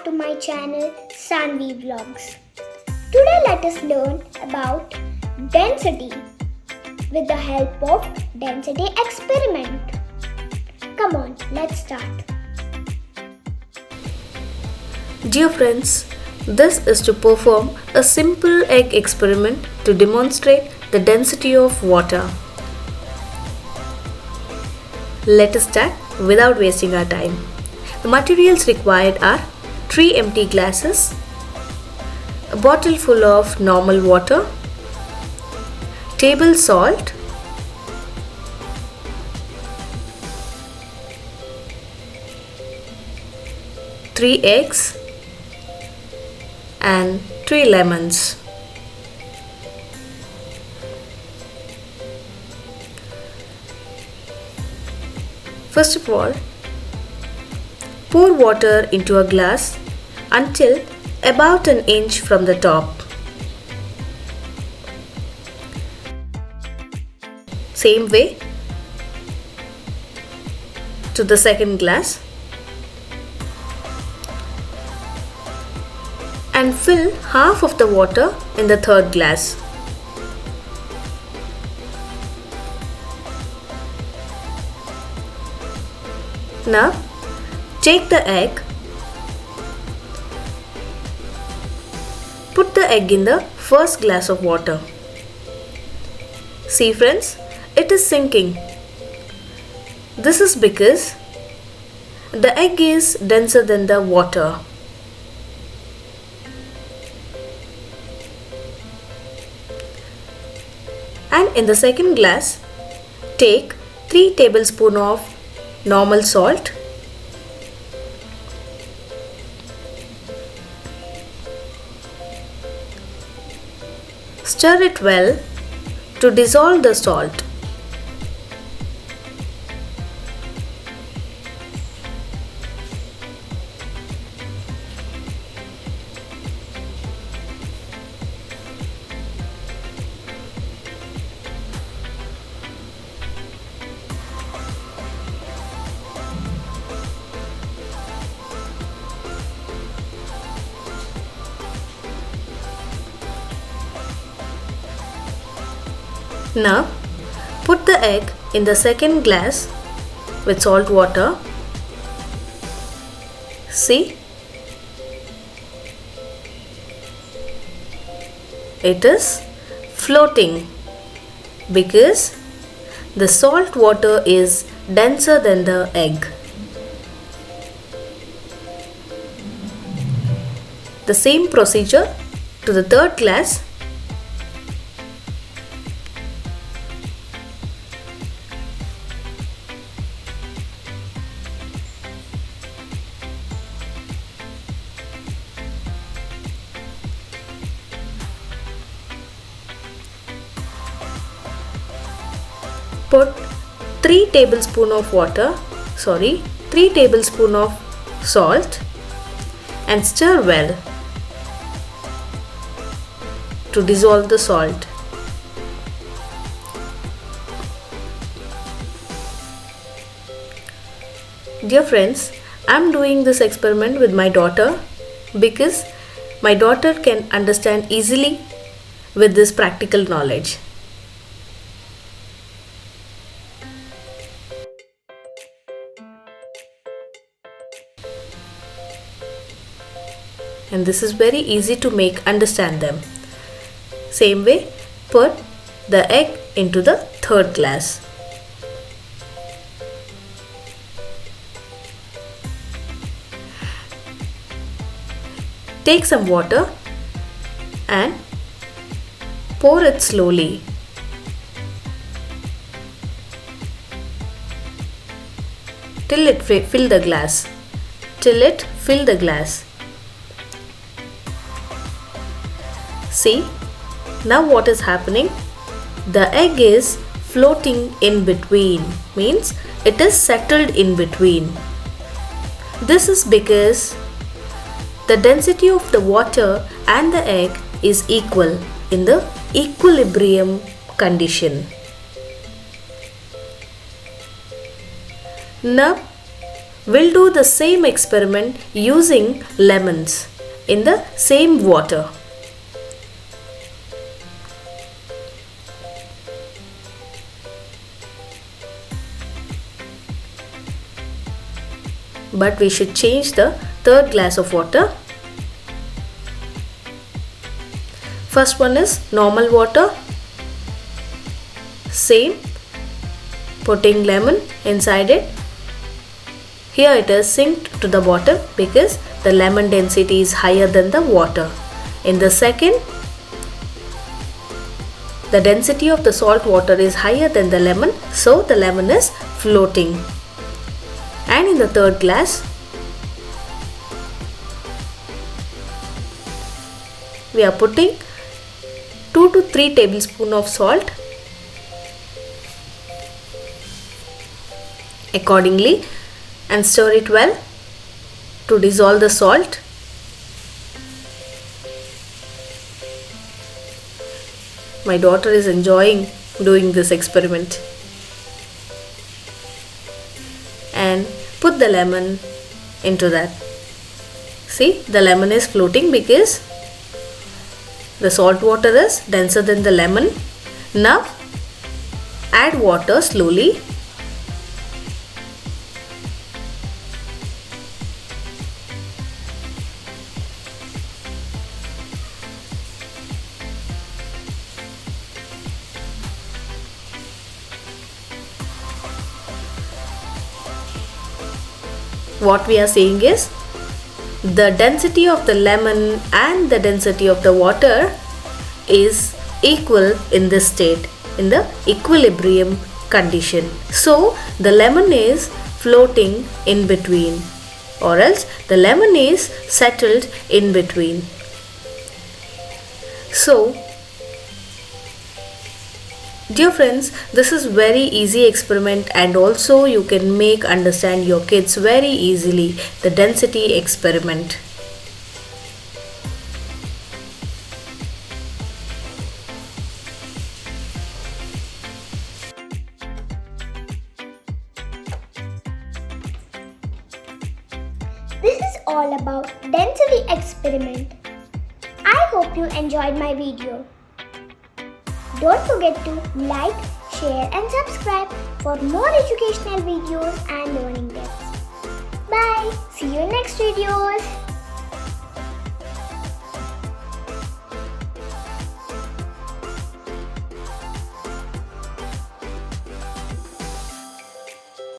back to my channel Sanvi Vlogs. Today let us learn about density with the help of density experiment. Come on, let's start. Dear friends, this is to perform a simple egg experiment to demonstrate the density of water. Let us start without wasting our time. The materials required are 3 empty glasses, a bottle full of normal water, table salt, three eggs and 3 lemons. First of all, pour water into a glass until about an inch from the top. Same way to the second glass and fill half of the water in the third glass. Now take the egg, put the egg in the first glass of water. See friends, it is sinking. This is because the egg is denser than the water. And in the second glass, take 3 tablespoons of normal salt, stir it well to dissolve the salt. Now put the egg in the second glass with salt water. See, it is floating because the salt water is denser than the egg. The same procedure to the third glass. Put 3 tablespoons of salt and stir well to dissolve the salt. Dear friends, I am doing this experiment with my daughter because my daughter can understand easily with this practical knowledge. And this is very easy to understand them. Same way, put the egg into the third glass. Take some water and pour it slowly. Till it fill the glass. See, now what is happening? The egg is floating in between, means it is settled in between. This is because the density of the water and the egg is equal in the equilibrium condition. Now we'll do the same experiment using lemons in the same water. But we should change the third glass of water. First one is normal water. Same, putting lemon inside it. Here it is sinked to the bottom because the lemon density is higher than the water. In the second, the density of the salt water is higher than the lemon, so the lemon is floating. And in the third glass, we are putting 2 to 3 tablespoons of salt accordingly and stir it well to dissolve the salt. My daughter is enjoying doing this experiment. And put the lemon into that. See, the lemon is floating because the salt water is denser than the lemon. Now add water slowly. What we are saying is the density of the lemon and the density of the water is equal in this state, in the equilibrium condition. So the lemon is floating in between, or else the lemon is settled in between. So dear friends, this is very easy experiment and also you can make understand your kids very easily the density experiment. This is all about density experiment. I hope you enjoyed my video. Don't forget to like, share and subscribe for more educational videos and learning tips. Bye. See you in next videos.